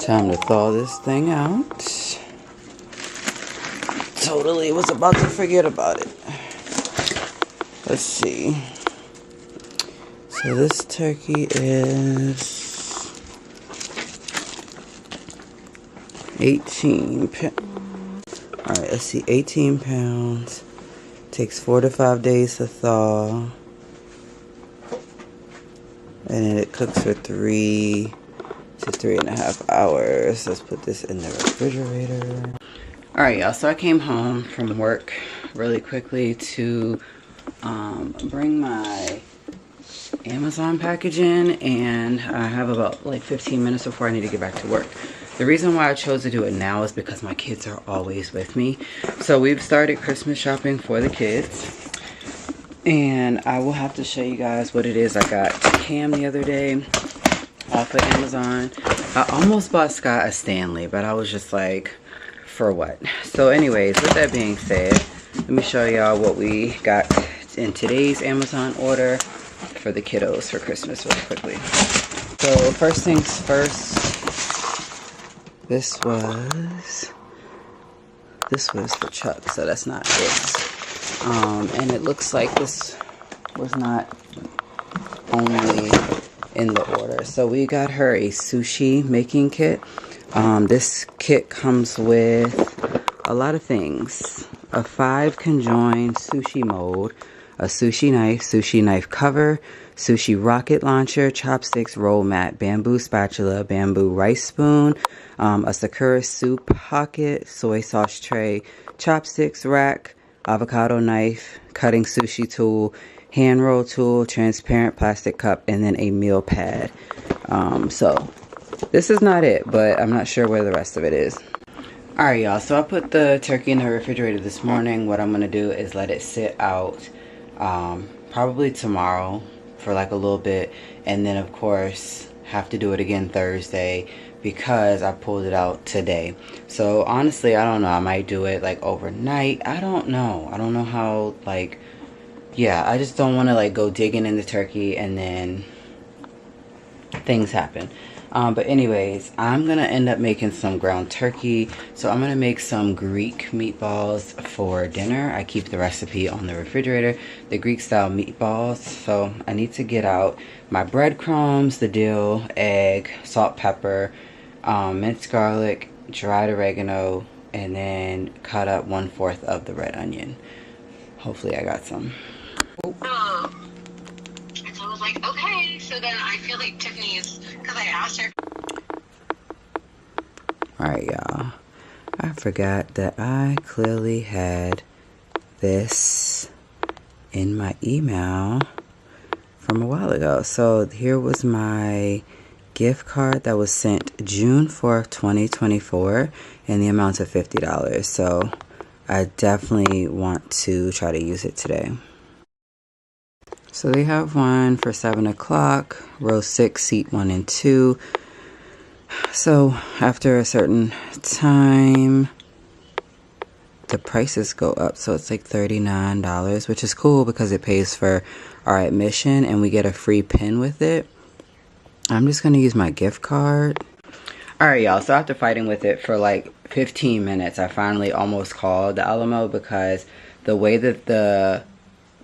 Time to thaw this thing out. Totally was about to forget about it. Let's see. So this turkey is 18 pounds. Alright, let's see. 18 pounds. Takes 4 to 5 days to thaw. And then it cooks for 3 to 3.5 hours. Let's put this in the refrigerator. Alright, y'all. So I came home from work really quickly to bring my Amazon package in, and I have about like 15 minutes before I need to get back to work. The reason why I chose to do it now is because my kids are always with me. So we've started Christmas shopping for the kids, and I will have to show you guys what it is I got Cam the other day off of Amazon. I almost bought Scott a Stanley, but I was just like, for what? So anyways, with that being said, let me show y'all what we got in today's Amazon order for the kiddos for Christmas really quickly. So first things first, this was for Chuck, so that's not it. And it looks like this was not only in the order. So we got her a sushi making kit. This kit comes with a lot of things. A 5 conjoined sushi mold, a sushi knife cover, sushi rocket launcher, chopsticks, roll mat, bamboo spatula, bamboo rice spoon, a sakura soup pocket, soy sauce tray, chopsticks rack, avocado knife, cutting sushi tool, hand roll tool, transparent plastic cup, and then a meal pad. So this is not it, but I'm not sure where the rest of it is. Alright, y'all, so I put the turkey in the refrigerator this morning. What I'm going to do is let it sit out probably tomorrow for like a little bit, and then of course have to do it again Thursday because I pulled it out today. So honestly, I don't know. I might do it like overnight. I don't know how, like, yeah, I just don't want to like go digging in the turkey and then things happen. But anyways, I'm gonna end up making some ground turkey. So I'm gonna make some Greek meatballs for dinner. I keep the recipe on the refrigerator, the Greek style meatballs. So I need to get out my breadcrumbs, the dill, egg, salt, pepper, minced garlic, dried oregano, and then cut up 1/4 of the red onion. Hopefully I got some. And so I was like, okay. So then I feel like Tiffany's, because I asked her. Alright, y'all. I forgot that I clearly had this in my email from a while ago. So here was my gift card that was sent June 4th, 2024, in the amount of $50. So I definitely want to try to use it today. So they have one for 7 o'clock, row 6, seat 1 and 2. So after a certain time, the prices go up. So it's like $39, which is cool because it pays for our admission and we get a free pin with it. I'm just going to use my gift card. Alright, y'all. So after fighting with it for like 15 minutes, I finally almost called the Alamo because the way that the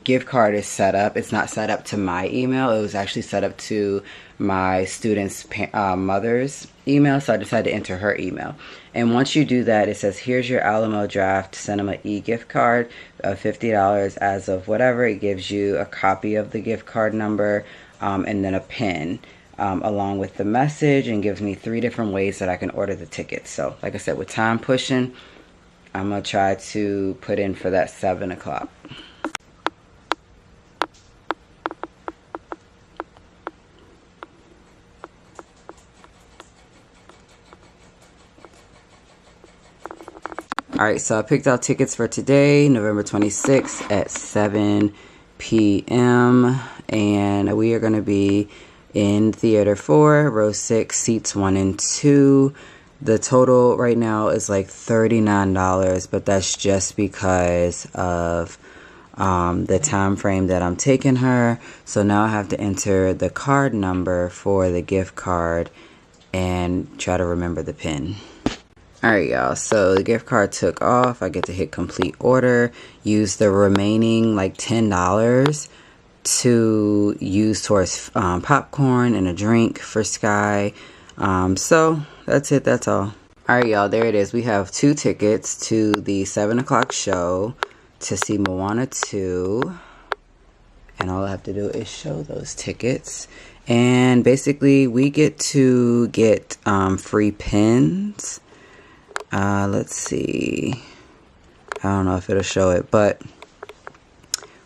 gift card is set up, it's not set up to my email. It was actually set up to my student's mother's email, so I decided to enter her email. And once you do that, it says here's your Alamo Draft Cinema e-gift card of $50 as of whatever. It gives you a copy of the gift card number and then a pin along with the message, and gives me 3 different ways that I can order the tickets. So like I said, with time pushing, I'm gonna try to put in for that 7 o'clock. Alright, so I picked out tickets for today, November 26th at 7 p.m. And we are going to be in Theater 4, row 6, seats 1 and 2. The total right now is like $39, but that's just because of the time frame that I'm taking her. So now I have to enter the card number for the gift card and try to remember the pin. Alright y'all, so the gift card took off. I get to hit complete order, use the remaining like $10 to use towards popcorn and a drink for Sky. So that's it, that's all. Alright y'all, there it is. We have 2 tickets to the 7 o'clock show to see Moana 2. And all I have to do is show those tickets. And basically we get to get free pins. Let's see. I don't know if it'll show it, but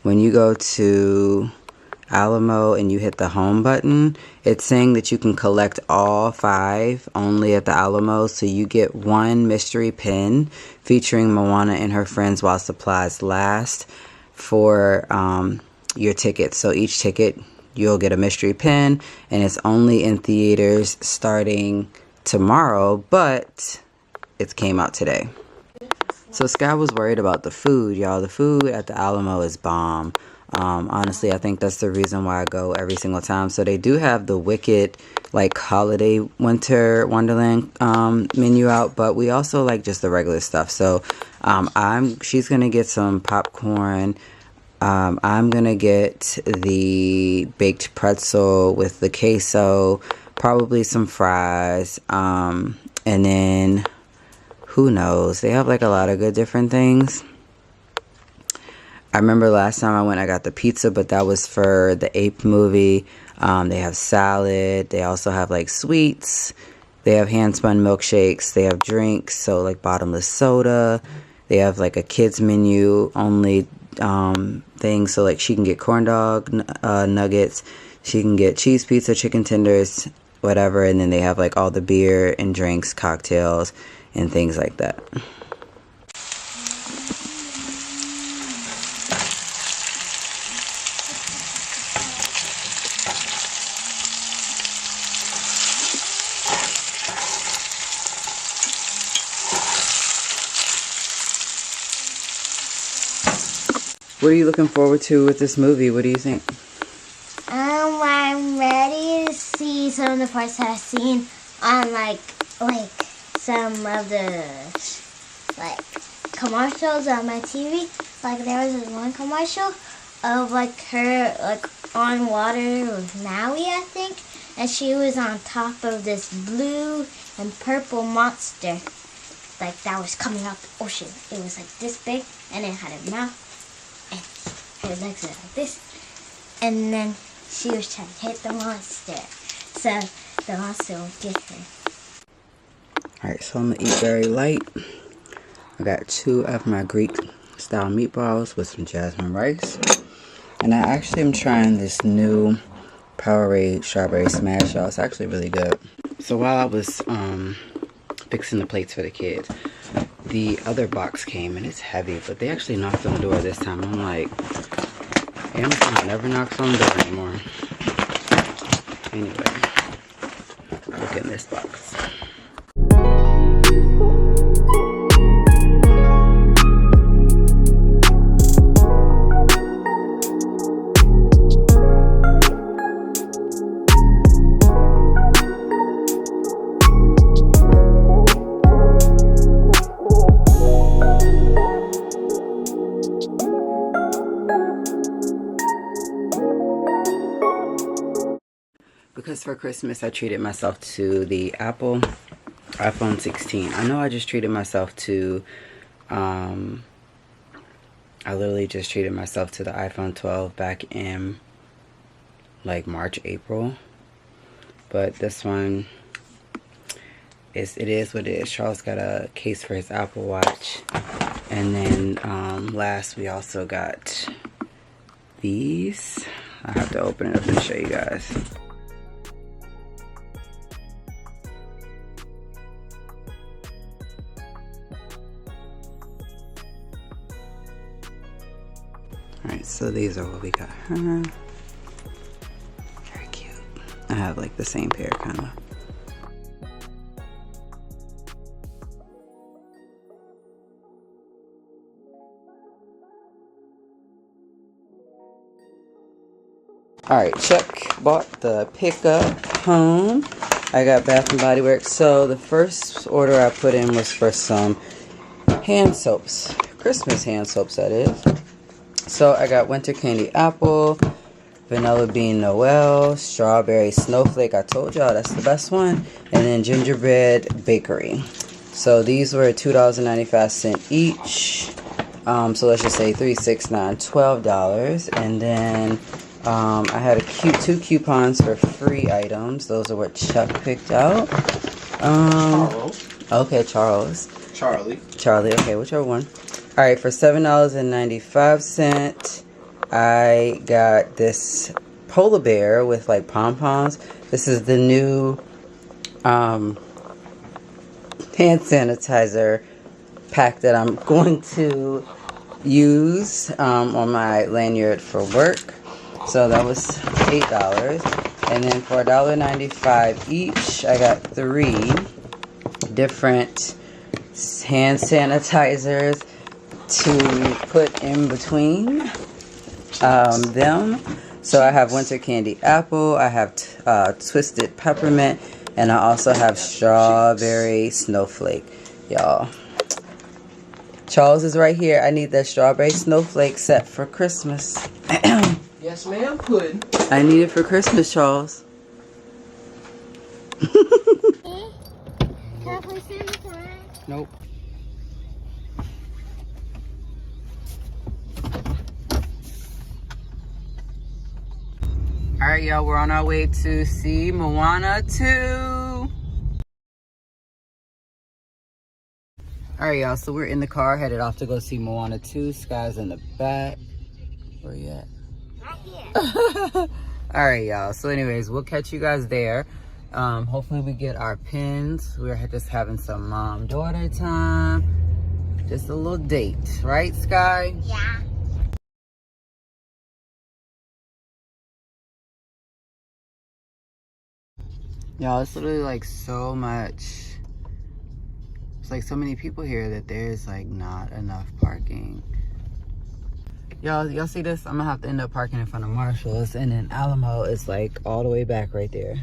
when you go to Alamo and you hit the home button, it's saying that you can collect all 5 only at the Alamo. So you get 1 mystery pin featuring Moana and her friends while supplies last for your ticket. So each ticket you'll get a mystery pin, and it's only in theaters starting tomorrow, but it came out today. So Sky was worried about the food, y'all. The food at the Alamo is bomb. Honestly, I think that's the reason why I go every single time. So they do have the Wicked, like, holiday winter wonderland menu out, but we also like just the regular stuff. So she's gonna get some popcorn. I'm gonna get the baked pretzel with the queso, probably some fries, and then who knows? They have like a lot of good different things. I remember last time I went, I got the pizza, but that was for the Ape movie. They have salad. They also have like sweets. They have hand spun milkshakes. They have drinks, so like bottomless soda. They have like a kids menu only thing, so like she can get corn dog nuggets. She can get cheese pizza, chicken tenders, whatever. And then they have like all the beer and drinks, cocktails, and things like that. What are you looking forward to with this movie? What do you think? I'm ready to see some of the parts that I've seen on like some of the commercials on my TV. Like there was this one commercial of like her like on water with Maui, I think, and she was on top of this blue and purple monster like that was coming out the ocean. It was like this big, and it had a mouth, and her legs were like this, and then she was trying to hit the monster, so the monster would get her. Alright, so I'm gonna eat very light. I got 2 of my Greek style meatballs with some jasmine rice. And I actually am trying this new Powerade strawberry smash, y'all. It's actually really good. So while I was fixing the plates for the kids, the other box came, and it's heavy, but they actually knocked on the door this time. I'm like, Amazon never knocks on the door anymore. Anyway, look in this box. Because for Christmas, I treated myself to the Apple iPhone 16. I know I just treated myself to, I literally just treated myself to the iPhone 12 back in like March, April. But this one, it is what it is. Charles got a case for his Apple Watch. And then last, we also got these. I have to open it up and show you guys. Alright, so these are what we got her. Very cute. I have like the same pair kind of. Alright, Chuck bought the pickup home. I got Bath and Body Works. So the first order I put in was for some hand soaps. Christmas hand soaps, that is. So I got Winter Candy Apple, Vanilla Bean Noel, Strawberry Snowflake. I told y'all that's the best one. And then Gingerbread Bakery. So these were $2.95 each. So let's just say $3, $6, $9, $12. And then I had two coupons for free items. Those are what Chuck picked out. Charles. Okay, Charles. Charlie. Okay, whichever one. All right, for $7.95, I got this polar bear with like pom-poms. This is the new hand sanitizer pack that I'm going to use on my lanyard for work. So that was $8. And then for $1.95 each, I got 3 different hand sanitizers to put in between them. So I have Winter Candy Apple, I have Twisted Peppermint, and I also have Strawberry Snowflake, y'all. Charles is right here. I need that Strawberry Snowflake set for Christmas. Yes, ma'am. Pudding. I need it for Christmas, Charles. Can I play Santa Claus? Nope. Alright, y'all, we're on our way to see Moana 2. Alright, y'all, so we're in the car headed off to go see Moana 2. Sky's in the back. Where you at? Right here. Alright, y'all, so anyways, we'll catch you guys there. Hopefully we get our pins. We're just having some mom-daughter time. Just a little date, right, Sky? Yeah. Y'all, it's literally like so much. It's like so many people here that there's like not enough parking. Y'all see this? I'm gonna have to end up parking in front of Marshall's, and then Alamo is like all the way back right there.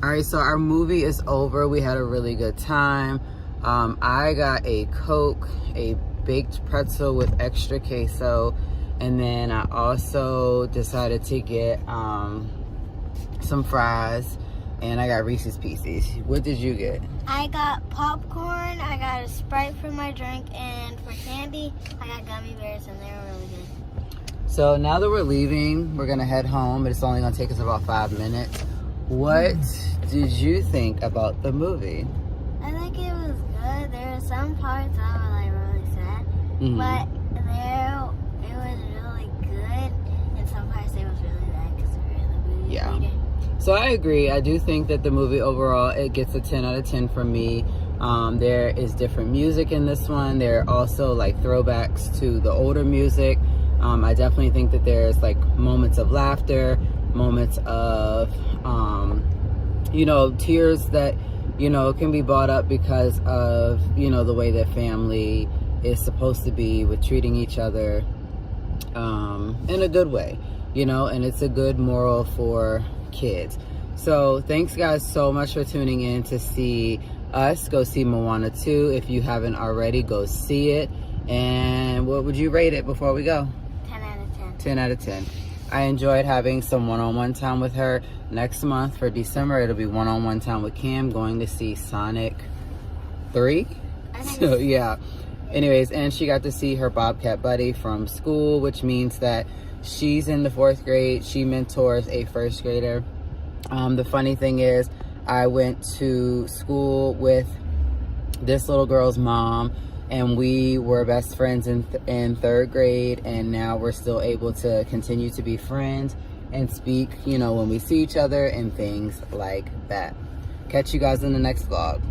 Alright, so our movie is over. We had a really good time. I got a Coke, a baked pretzel with extra queso, and then I also decided to get some fries, and I got Reese's Pieces. What did you get? I got popcorn, I got a Sprite for my drink, and for candy, I got gummy bears, and they were really good. So now that we're leaving, we're gonna head home, but it's only gonna take us about 5 minutes. What did you think about the movie? I think it was good. There were some parts that were like really sad, but it was really good, and some parts it was really bad because we were in the movie theater. So I agree. I do think that the movie overall, it gets a 10 out of 10 from me. There is different music in this one. There are also like throwbacks to the older music. I definitely think that there's like moments of laughter, moments of you know, tears that, you know, can be brought up because of, you know, the way that family is supposed to be with treating each other in a good way, you know, and it's a good moral for kids. So thanks guys so much for tuning in to see us go see Moana 2. If you haven't already, go see it. And what would you rate it before we go? 10 out of 10. 10 out of 10. I enjoyed having some one-on-one time with her. Next month for December, it'll be one-on-one time with Cam, going to see Sonic 3. So yeah. Anyways, and she got to see her Bobcat buddy from school, which means that she's in the 4th grade. She mentors a 1st grader. The funny thing is, I went to school with this little girl's mom, and we were best friends in 3rd grade, and now we're still able to continue to be friends and speak, you know, when we see each other and things like that. Catch you guys in the next vlog.